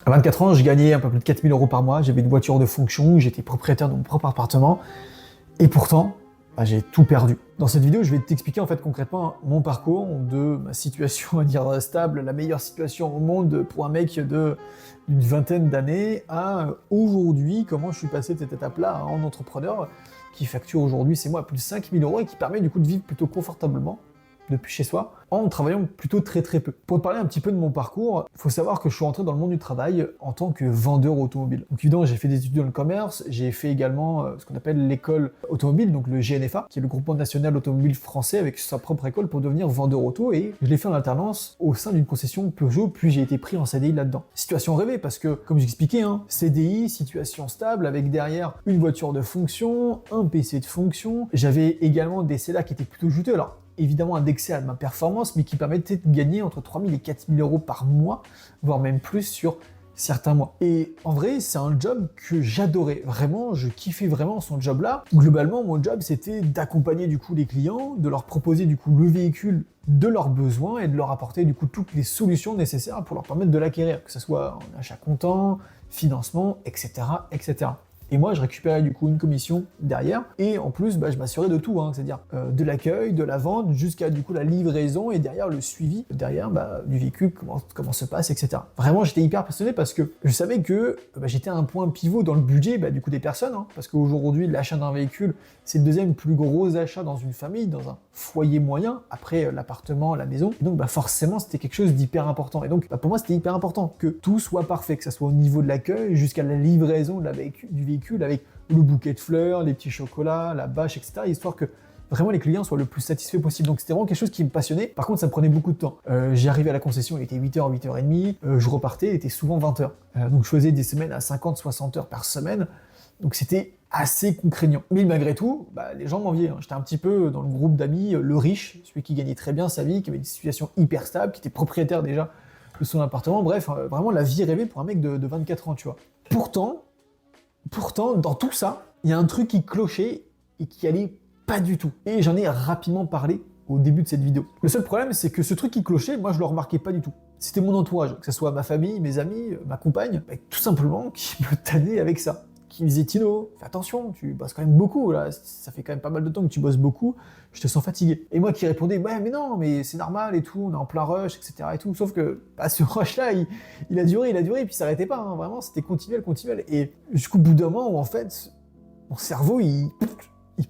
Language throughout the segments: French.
À 24 ans, je gagnais un peu plus de 4 000 € par mois, j'avais une voiture de fonction, j'étais propriétaire de mon propre appartement, et pourtant, j'ai tout perdu. Dans cette vidéo, je vais t'expliquer en fait concrètement mon parcours de ma situation à dire stable, la meilleure situation au monde pour un mec d'une vingtaine d'années, à aujourd'hui, comment je suis passé de cette étape-là en entrepreneur qui facture aujourd'hui, c'est moi, plus de 5 000 € et qui permet du coup de vivre plutôt confortablement depuis chez soi, en travaillant plutôt très peu. Pour te parler un petit peu de mon parcours, il faut savoir que je suis entré dans le monde du travail en tant que vendeur automobile. Donc évidemment, j'ai fait des études dans le commerce, j'ai fait également ce qu'on appelle l'école automobile, donc le GNFA, qui est le groupement national automobile français avec sa propre école pour devenir vendeur auto, et je l'ai fait en alternance au sein d'une concession Peugeot, puis j'ai été pris en CDI là-dedans. Situation rêvée, parce que, comme j'expliquais, CDI, situation stable, avec derrière une voiture de fonction, un PC de fonction, j'avais également des salaires qui étaient plutôt juteux. Alors, évidemment indexé à ma performance, mais qui permettait de gagner entre 3 000 et 4 000 € par mois, voire même plus sur certains mois. Et en vrai, c'est un job que j'adorais. Vraiment, je kiffais vraiment son job-là. Globalement, mon job, c'était d'accompagner du coup les clients, de leur proposer du coup le véhicule de leurs besoins et de leur apporter du coup toutes les solutions nécessaires pour leur permettre de l'acquérir, que ce soit en achat comptant, financement, etc., etc. Et moi, je récupérais du coup une commission derrière. Et en plus, je m'assurais de tout, c'est-à-dire de l'accueil, de la vente, jusqu'à du coup la livraison et derrière le suivi, derrière du véhicule, comment se passe, etc. Vraiment, j'étais hyper passionné parce que je savais que j'étais à un point pivot dans le budget du coup des personnes, parce qu'aujourd'hui, l'achat d'un véhicule, c'est le deuxième plus gros achat dans une famille, dans un foyer moyen, après l'appartement, la maison. Et donc forcément, c'était quelque chose d'hyper important. Et donc pour moi, c'était hyper important que tout soit parfait, que ça soit au niveau de l'accueil jusqu'à la livraison du véhicule avec le bouquet de fleurs, les petits chocolats, la bâche, etc. Histoire que vraiment les clients soient le plus satisfaits possible. Donc c'était vraiment quelque chose qui me passionnait. Par contre, ça me prenait beaucoup de temps. J'y arrivais à la concession, il était 8h, 8h30. Je repartais, il était souvent 20h. Donc je faisais des semaines à 50, 60 heures par semaine. Donc c'était assez contraignant. Mais malgré tout, les gens m'enviaient. J'étais un petit peu dans le groupe d'amis, le riche, celui qui gagnait très bien sa vie, qui avait une situation hyper stable, qui était propriétaire déjà de son appartement. Bref, vraiment la vie rêvée pour un mec de 24 ans, tu vois. Pourtant, dans tout ça, il y a un truc qui clochait et qui allait pas du tout. Et j'en ai rapidement parlé au début de cette vidéo. Le seul problème, c'est que ce truc qui clochait, moi je le remarquais pas du tout. C'était mon entourage, que ce soit ma famille, mes amis, ma compagne, tout simplement qui me tannait avec ça. Qui me disait Tino, fais attention, tu bosses quand même beaucoup, là, ça fait quand même pas mal de temps que tu bosses beaucoup, je te sens fatigué. Et moi qui répondais, ouais mais non, mais c'est normal et tout, on est en plein rush, etc. et tout, sauf que ce rush-là, il a duré, et puis il s'arrêtait pas, vraiment, c'était continuel. Et jusqu'au bout d'un moment où en fait, mon cerveau, il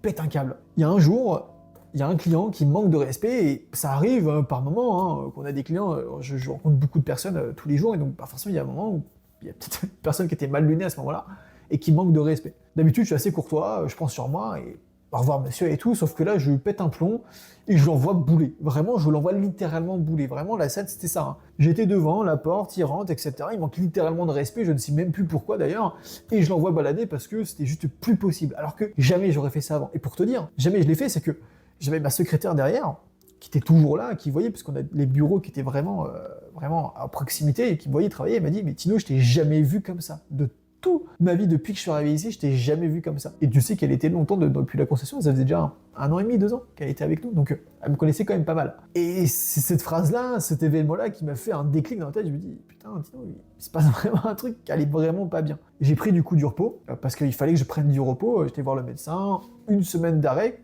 pète un câble. Il y a un jour, il y a un client qui manque de respect, et ça arrive par moment, qu'on a des clients, je rencontre beaucoup de personnes tous les jours, et donc forcément il y a un moment où il y a peut-être une personne qui était mal lunée à ce moment-là, et qui manque de respect. D'habitude, je suis assez courtois, je prends sur moi, et au revoir monsieur et tout, sauf que là, je lui pète un plomb, et je l'envoie bouler. Vraiment, je l'envoie littéralement bouler. Vraiment, la scène, c'était ça. J'étais devant, la porte, il rentre, etc. Il manque littéralement de respect, je ne sais même plus pourquoi d'ailleurs, et je l'envoie balader parce que c'était juste plus possible. Alors que jamais j'aurais fait ça avant. Et pour te dire, jamais je l'ai fait, c'est que j'avais ma secrétaire derrière, qui était toujours là, qui voyait, parce qu'on a les bureaux qui étaient vraiment à proximité, et qui me voyait travailler, elle m'a dit, mais Tino, je t'ai jamais vu comme ça. De toute ma vie, depuis que je suis arrivé ici, je t'ai jamais vu comme ça. Et tu sais qu'elle était longtemps depuis la concession, ça faisait déjà un an et demi, 2 ans qu'elle était avec nous, donc elle me connaissait quand même pas mal. Et c'est cette phrase-là, cet événement-là qui m'a fait un déclic dans la tête, je me dis, putain, Tino, il se passe vraiment un truc qui allait vraiment pas bien. J'ai pris du coup du repos, parce qu'il fallait que je prenne du repos, j'étais voir le médecin, 1 semaine d'arrêt,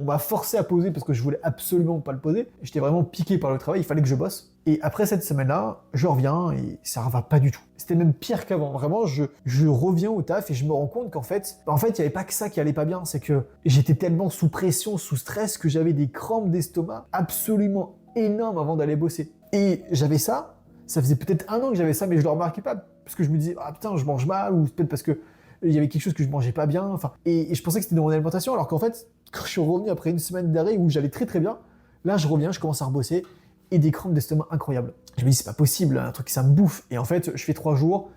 on m'a forcé à poser parce que je voulais absolument pas le poser. J'étais vraiment piqué par le travail, il fallait que je bosse. Et après cette semaine-là, je reviens et ça va pas du tout. C'était même pire qu'avant. Vraiment, je reviens au taf et je me rends compte qu'en fait, il y avait pas que ça qui allait pas bien. C'est que j'étais tellement sous pression, sous stress, que j'avais des crampes d'estomac absolument énormes avant d'aller bosser. Et j'avais ça faisait peut-être 1 an que j'avais ça, mais je le remarquais pas. Parce que je me disais, ah putain, je mange mal, ou peut-être parce que il y avait quelque chose que je mangeais pas bien. Et je pensais que c'était dans mon alimentation, alors qu'en fait, quand je suis revenu après 1 semaine d'arrêt où j'allais très bien, là je reviens, je commence à rebosser, et des crampes d'estomac incroyables. Je me dis, c'est pas possible, un truc ça me bouffe. Et en fait, je fais 3 jours,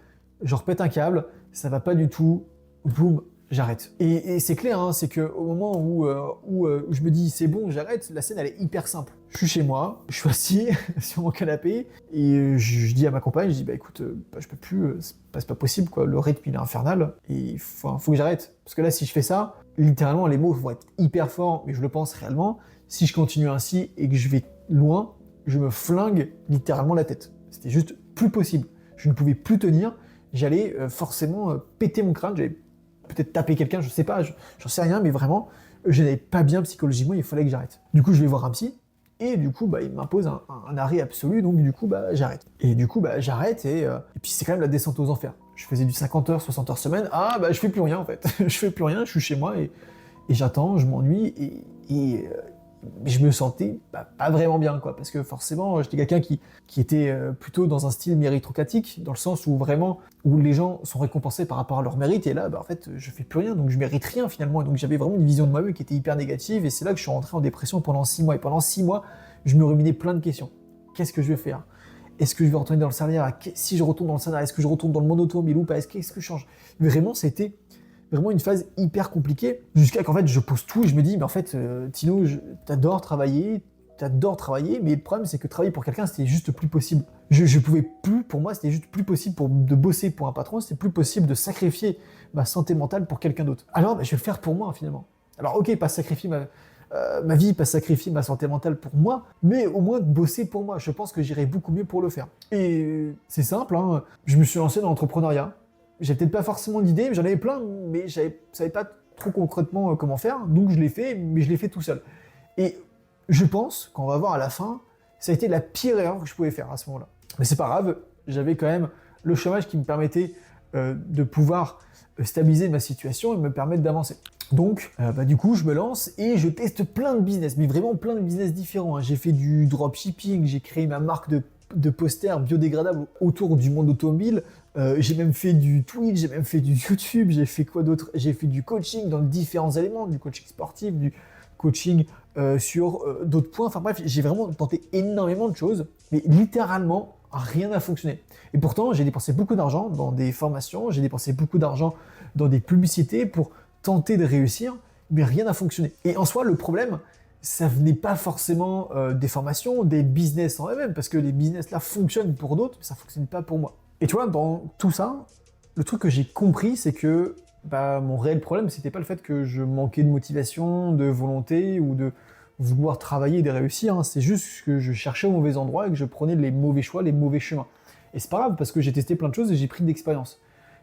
je repète un câble, ça va pas du tout, boum, j'arrête. Et c'est clair, c'est qu'au moment où je me dis, c'est bon, j'arrête, la scène elle est hyper simple. Je suis chez moi, je suis assis sur mon canapé, et je dis à ma compagne, je dis, écoute, je peux plus, c'est pas possible, quoi, le rythme il est infernal, et il faut que j'arrête. Parce que là, si je fais ça, littéralement, les mots vont être hyper forts, mais je le pense réellement, si je continue ainsi et que je vais loin, je me flingue littéralement la tête. C'était juste plus possible. je ne pouvais plus tenir, j'allais forcément péter mon crâne, j'allais peut-être taper quelqu'un, je sais pas, j'en sais rien, mais vraiment, je n'allais pas bien psychologiquement, il fallait que j'arrête. Du coup, je vais voir un psy, et du coup, il m'impose un arrêt absolu, donc du coup, j'arrête. Et du coup, j'arrête, et puis c'est quand même la descente aux enfers. Je faisais du 50 heures, 60 heures semaine, je fais plus rien en fait. Je fais plus rien, je suis chez moi, et j'attends, je m'ennuie, et je me sentais pas vraiment bien, quoi, parce que forcément, j'étais quelqu'un qui était plutôt dans un style méritocratique, dans le sens où vraiment, où les gens sont récompensés par rapport à leur mérite, et là, en fait, je fais plus rien, donc je mérite rien finalement, et donc j'avais vraiment une vision de moi-même qui était hyper négative, et c'est là que je suis rentré en dépression pendant 6 mois, et pendant 6 mois, je me ruminais plein de questions. Qu'est-ce que je vais faire? Est-ce que je vais retourner dans le salariat? Si je retourne dans le salariat, est-ce que je retourne dans le monde automobile ou pas? Qu'est-ce que je change? Vraiment, c'était vraiment une phase hyper compliquée, jusqu'à qu'en fait je pose tout et je me dis, mais en fait, Tino, t'adores travailler, mais le problème c'est que travailler pour quelqu'un c'était juste plus possible. Je pouvais plus, pour moi c'était juste plus possible de bosser pour un patron, c'était plus possible de sacrifier ma santé mentale pour quelqu'un d'autre. Alors je vais le faire pour moi finalement. Alors ok, pas sacrifier ma vie, pas sacrifier ma santé mentale pour moi, mais au moins de bosser pour moi. Je pense que j'irai beaucoup mieux pour le faire. Et c'est simple, hein, je me suis lancé dans l'entrepreneuriat. J'ai peut-être pas forcément d'idées, j'en avais plein, mais je savais pas trop concrètement comment faire, donc je l'ai fait, mais je l'ai fait tout seul. Et je pense qu'on va voir à la fin, ça a été la pire erreur que je pouvais faire à ce moment-là. Mais c'est pas grave, j'avais quand même le chômage qui me permettait de pouvoir stabiliser ma situation et me permettre d'avancer. Donc, du coup, je me lance et je teste plein de business, mais vraiment plein de business différents, hein. J'ai fait du dropshipping, j'ai créé ma marque de posters biodégradables autour du monde automobile. J'ai même fait du Twitch, j'ai même fait du YouTube, j'ai fait quoi d'autre? J'ai fait du coaching dans différents éléments, du coaching sportif, du coaching sur d'autres points. Enfin bref, j'ai vraiment tenté énormément de choses, mais littéralement, rien n'a fonctionné. Et pourtant, j'ai dépensé beaucoup d'argent dans des formations, j'ai dépensé beaucoup d'argent dans des publicités pour tenter de réussir, mais rien n'a fonctionné. Et en soi, le problème, ça venait pas forcément des formations, des business en eux-mêmes, parce que les business là fonctionnent pour d'autres, mais ça fonctionne pas pour moi. Et tu vois, dans tout ça, le truc que j'ai compris, c'est que mon réel problème, c'était pas le fait que je manquais de motivation, de volonté, ou de vouloir travailler et de réussir, hein. C'est juste que je cherchais au mauvais endroit et que je prenais les mauvais choix, les mauvais chemins. Et c'est pas grave, parce que j'ai testé plein de choses et j'ai pris de l'expérience.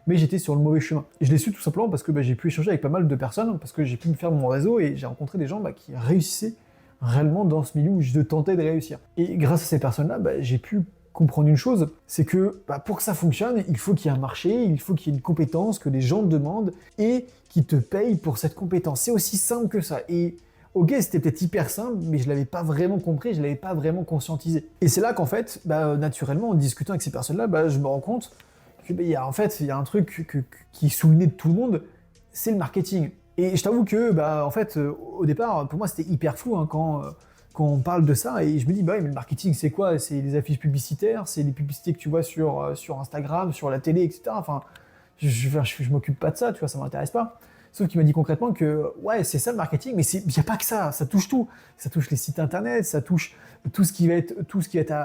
Mais j'étais sur le mauvais chemin. Et je l'ai su tout simplement parce que j'ai pu échanger avec pas mal de personnes, parce que j'ai pu me faire mon réseau et j'ai rencontré des gens qui réussissaient réellement dans ce milieu où je tentais de réussir. Et grâce à ces personnes-là, j'ai pu comprendre une chose, c'est que pour que ça fonctionne, il faut qu'il y ait un marché, il faut qu'il y ait une compétence que les gens demandent et qui te payent pour cette compétence. C'est aussi simple que ça. Et ok, c'était peut-être hyper simple, mais je l'avais pas vraiment compris, je l'avais pas vraiment conscientisé. Et c'est là qu'en fait, naturellement, en discutant avec ces personnes-là, je me rends compte qu'il y a un truc qui est sous le nez de tout le monde, c'est le marketing. Et je t'avoue que, au départ, pour moi, c'était hyper flou, hein, quand on parle de ça, et je me dis, mais le marketing, c'est quoi? C'est les affiches publicitaires, c'est les publicités que tu vois sur Instagram, sur la télé, etc. Enfin, je m'occupe pas de ça, tu vois, ça m'intéresse pas. Sauf qu'il m'a dit concrètement que, ouais, c'est ça le marketing, mais il n'y a pas que ça touche tout. Ça touche les sites internet, ça touche tout ce qui va être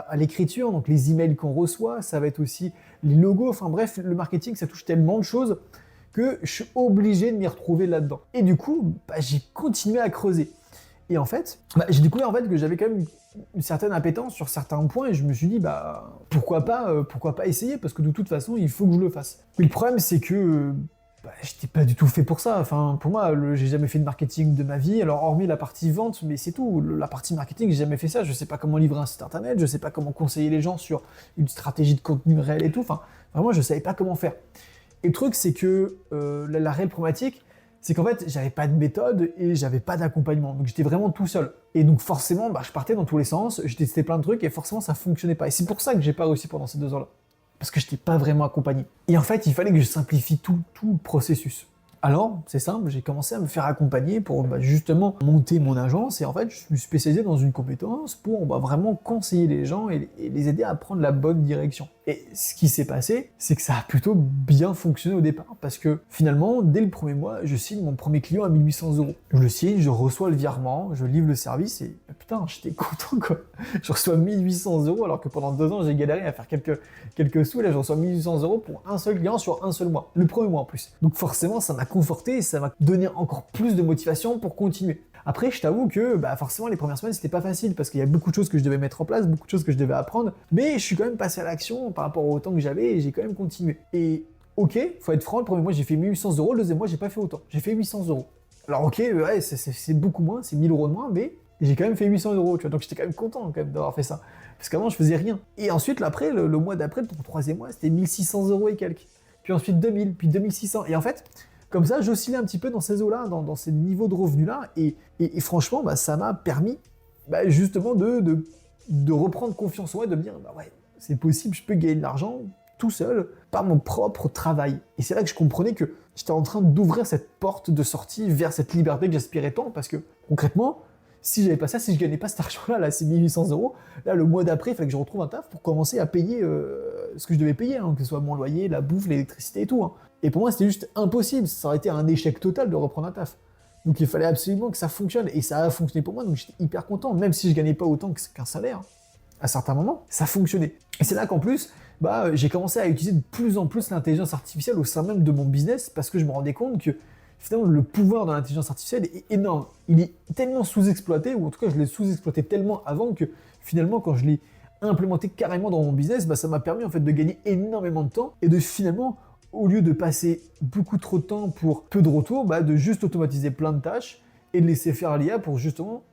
à l'écriture, donc les emails qu'on reçoit, ça va être aussi les logos, enfin bref, le marketing, ça touche tellement de choses que je suis obligé de m'y retrouver là-dedans. Et du coup, j'ai continué à creuser. Et en fait, j'ai découvert que j'avais quand même une certaine appétence sur certains points et je me suis dit, pourquoi pas essayer, parce que de toute façon, il faut que je le fasse. Mais le problème, c'est que j'étais pas du tout fait pour ça. Enfin, pour moi, j'ai jamais fait de marketing de ma vie. Alors, hormis la partie vente, mais c'est tout. La partie marketing, j'ai jamais fait ça. Je sais pas comment livrer un site internet, je sais pas comment conseiller les gens sur une stratégie de contenu réel et tout. Enfin, vraiment, je savais pas comment faire. Et le truc, c'est que la réelle problématique, c'est qu'en fait, j'avais pas de méthode et j'avais pas d'accompagnement. Donc, j'étais vraiment tout seul. Et donc, forcément, je partais dans tous les sens, j'ai testé plein de trucs et forcément, ça fonctionnait pas. Et c'est pour ça que j'ai pas réussi pendant ces 2 ans-là. Parce que je n'étais pas vraiment accompagné. Et en fait, il fallait que je simplifie tout le processus. Alors, c'est simple, j'ai commencé à me faire accompagner pour justement monter mon agence et en fait, je suis spécialisé dans une compétence pour vraiment conseiller les gens et les aider à prendre la bonne direction. Et ce qui s'est passé, c'est que ça a plutôt bien fonctionné au départ parce que finalement, dès le premier mois, je signe mon premier client à 1 800 €. Je le signe, je reçois le virement, je livre le service et putain, j'étais content quoi. Je reçois 1 800 € alors que pendant 2 ans, j'ai galéré à faire quelques sous et là, je reçois 1 800 € pour un seul client sur un seul mois. Le premier mois en plus. Donc forcément, ça m'a conforté et ça m'a donné encore plus de motivation pour continuer. Après, je t'avoue que forcément les premières semaines c'était pas facile parce qu'il y a beaucoup de choses que je devais mettre en place, beaucoup de choses que je devais apprendre, mais je suis quand même passé à l'action par rapport au temps que j'avais et j'ai quand même continué. Et ok, faut être franc, le premier mois j'ai fait 1800 euros, le deuxième mois j'ai pas fait autant, j'ai fait 800 euros. Alors ok, ouais, c'est beaucoup moins, c'est 1000 euros de moins, mais j'ai quand même fait 800 euros, tu vois, donc j'étais quand même content quand même d'avoir fait ça. Parce qu'avant je faisais rien. Et ensuite, après, le mois d'après, le troisième mois, c'était 1600 euros et quelques. Puis ensuite 2000, puis 2600. Et en fait, comme ça, j'oscillais un petit peu dans ces eaux-là, dans ces niveaux de revenus-là, et franchement, ça m'a permis justement de reprendre confiance en moi et de me dire, ouais, c'est possible, je peux gagner de l'argent tout seul, par mon propre travail. Et c'est là que je comprenais que j'étais en train d'ouvrir cette porte de sortie vers cette liberté que j'aspirais tant, parce que concrètement, si j'avais pas ça, si je gagnais pas cet argent-là, là, ces 1800 euros, là, le mois d'après, il fallait que je retrouve un taf pour commencer à payer ce que je devais payer, hein, que ce soit mon loyer, la bouffe, l'électricité et tout. Hein. Et pour moi, c'était juste impossible, ça aurait été un échec total de reprendre un taf. Donc il fallait absolument que ça fonctionne, et ça a fonctionné pour moi, donc j'étais hyper content, même si je gagnais pas autant qu'un salaire, à certains moments, ça fonctionnait. Et c'est là qu'en plus, j'ai commencé à utiliser de plus en plus l'intelligence artificielle au sein même de mon business, parce que je me rendais compte que finalement le pouvoir de l'intelligence artificielle est énorme. Il est tellement sous-exploité, ou en tout cas je l'ai sous-exploité tellement avant que finalement quand je l'ai implémenté carrément dans mon business, ça m'a permis en fait de gagner énormément de temps et de finalement, au lieu de passer beaucoup trop de temps pour peu de retour, de juste automatiser plein de tâches et de laisser faire l'IA pour justement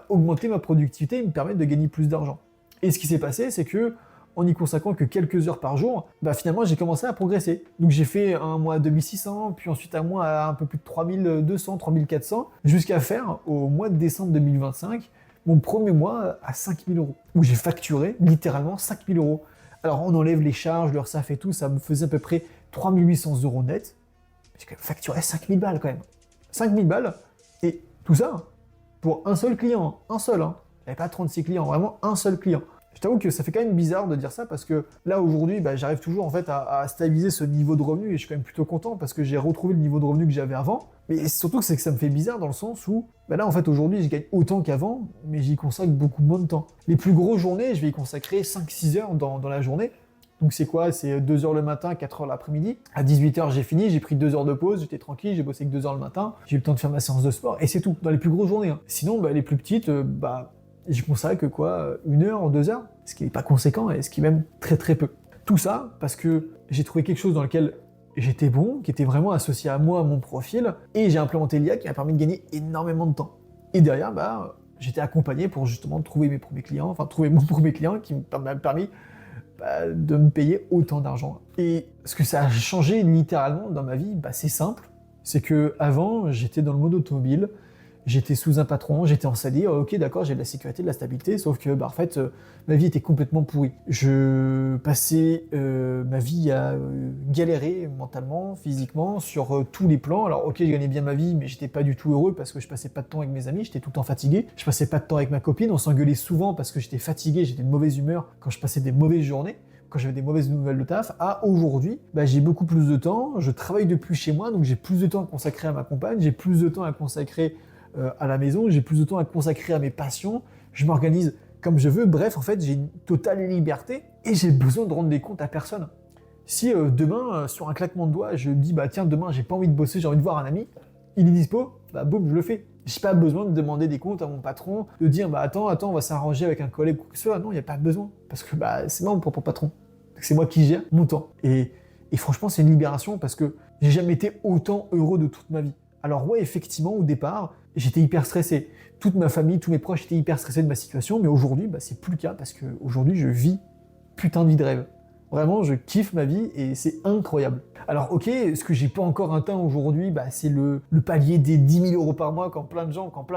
augmenter ma productivité et me permettre de gagner plus d'argent. Et ce qui s'est passé, c'est que en y consacrant que quelques heures par jour, finalement j'ai commencé à progresser. Donc j'ai fait un mois à 2600, puis ensuite un mois à un peu plus de 3200, 3400, jusqu'à faire au mois de décembre 2025 mon premier mois à 5000 euros, où j'ai facturé littéralement 5000 euros. Alors on enlève les charges, l'URSSAF et tout, ça me faisait à peu près 3800 euros net. J'ai quand même facturé 5000 balles quand même. 5000 balles, et tout ça pour un seul client, un seul. Hein. J'avais pas 36 clients, vraiment un seul client. Je t'avoue que ça fait quand même bizarre de dire ça parce que là aujourd'hui, j'arrive toujours en fait à stabiliser ce niveau de revenu et je suis quand même plutôt content parce que j'ai retrouvé le niveau de revenu que j'avais avant. Mais surtout que ça me fait bizarre dans le sens où là en fait aujourd'hui je gagne autant qu'avant, mais j'y consacre beaucoup moins de temps. Les plus grosses journées, je vais y consacrer 5-6 heures dans la journée. Donc c'est quoi? C'est 2 heures le matin, 4 heures l'après-midi. À 18 heures j'ai fini, j'ai pris 2 heures de pause, j'étais tranquille, j'ai bossé que 2 heures le matin, j'ai eu le temps de faire ma séance de sport et c'est tout, dans les plus grosses journées. Hein. Sinon les plus petites, j'y consacre quoi, 1 heure, 2 heures, ce qui n'est pas conséquent et ce qui est même très très peu. Tout ça parce que j'ai trouvé quelque chose dans lequel j'étais bon, qui était vraiment associé à moi, à mon profil, et j'ai implémenté l'IA qui m'a permis de gagner énormément de temps. Et derrière, j'étais accompagné pour justement trouver mes premiers clients, enfin trouver mon premier client qui m'a permis de me payer autant d'argent. Et ce que ça a changé littéralement dans ma vie, c'est simple, c'est que avant j'étais dans le mode automobile, j'étais sous un patron, j'étais en CDI, ok d'accord, j'ai de la sécurité, de la stabilité, sauf que en fait ma vie était complètement pourrie. Je passais ma vie à galérer mentalement, physiquement, sur tous les plans. Alors ok, je gagnais bien ma vie, mais j'étais pas du tout heureux parce que je passais pas de temps avec mes amis, j'étais tout le temps fatigué. Je passais pas de temps avec ma copine, on s'engueulait souvent parce que j'étais fatigué, j'étais de mauvaise humeur quand je passais des mauvaises journées, quand j'avais des mauvaises nouvelles de taf, à aujourd'hui, j'ai beaucoup plus de temps, je travaille depuis chez moi, donc j'ai plus de temps à consacrer à ma compagne, j'ai plus de temps à consacrer à la maison, j'ai plus de temps à consacrer à mes passions, je m'organise comme je veux, bref, en fait, j'ai une totale liberté et j'ai besoin de rendre des comptes à personne. Si demain, sur un claquement de doigts, je dis, tiens, demain, j'ai pas envie de bosser, j'ai envie de voir un ami, il est dispo, boum, je le fais. J'ai pas besoin de demander des comptes à mon patron, de dire, attends, on va s'arranger avec un collègue ou quoi que ce soit. Non, il n'y a pas besoin, parce que c'est moi mon propre patron. C'est moi qui gère mon temps. Et franchement, c'est une libération parce que j'ai jamais été autant heureux de toute ma vie. Alors ouais, effectivement, au départ, j'étais hyper stressé. Toute ma famille, tous mes proches étaient hyper stressés de ma situation, mais aujourd'hui, c'est plus le cas parce qu'aujourd'hui, je vis putain de vie de rêve. Vraiment, je kiffe ma vie et c'est incroyable. Alors ok, ce que j'ai pas encore atteint aujourd'hui, c'est le palier des 10 000 euros par mois quand plein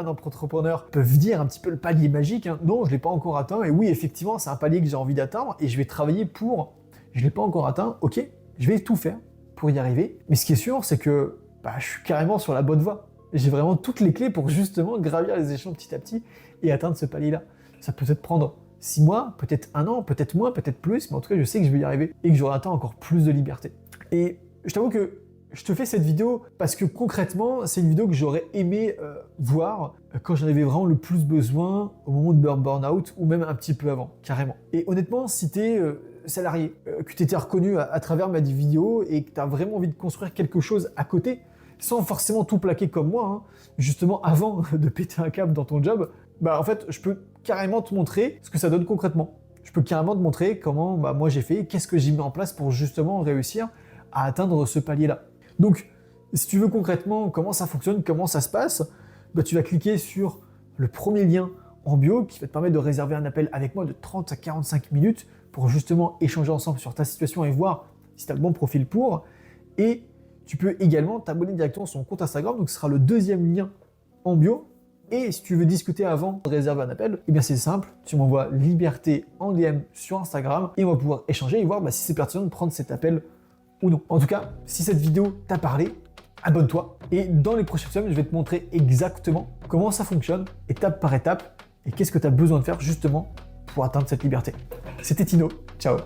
d'entrepreneurs peuvent dire un petit peu le palier magique. Hein. Non, je l'ai pas encore atteint et oui, effectivement, c'est un palier que j'ai envie d'atteindre et je vais travailler pour... Je l'ai pas encore atteint, ok, je vais tout faire pour y arriver. Mais ce qui est sûr, c'est que je suis carrément sur la bonne voie. J'ai vraiment toutes les clés pour justement gravir les échelons petit à petit et atteindre ce palier-là. Ça peut peut-être prendre 6 mois, peut-être 1 an, peut-être moins, peut-être plus, mais en tout cas, je sais que je vais y arriver et que j'aurai atteint encore plus de liberté. Et je t'avoue que je te fais cette vidéo parce que concrètement, c'est une vidéo que j'aurais aimé voir quand j'en avais vraiment le plus besoin au moment de burn-out ou même un petit peu avant, carrément. Et honnêtement, si t'es salarié, que t'étais reconnu à travers ma vidéo et que t'as vraiment envie de construire quelque chose à côté, sans forcément tout plaquer comme moi, hein. Justement avant de péter un câble dans ton job, bah en fait je peux carrément te montrer ce que ça donne concrètement. Je peux carrément te montrer comment moi j'ai fait, qu'est-ce que j'ai mis en place pour justement réussir à atteindre ce palier-là. Donc si tu veux concrètement comment ça fonctionne, comment ça se passe, bah, tu vas cliquer sur le premier lien en bio qui va te permettre de réserver un appel avec moi de 30 à 45 minutes pour justement échanger ensemble sur ta situation et voir si tu as le bon profil pour. Et tu peux également t'abonner directement sur mon compte Instagram, donc ce sera le deuxième lien en bio. Et si tu veux discuter avant de réserver un appel, eh bien c'est simple, tu m'envoies Liberté en DM sur Instagram et on va pouvoir échanger et voir si c'est pertinent de prendre cet appel ou non. En tout cas, si cette vidéo t'a parlé, abonne-toi et dans les prochaines semaines, je vais te montrer exactement comment ça fonctionne, étape par étape, et qu'est-ce que tu as besoin de faire justement pour atteindre cette liberté. C'était Tino, ciao.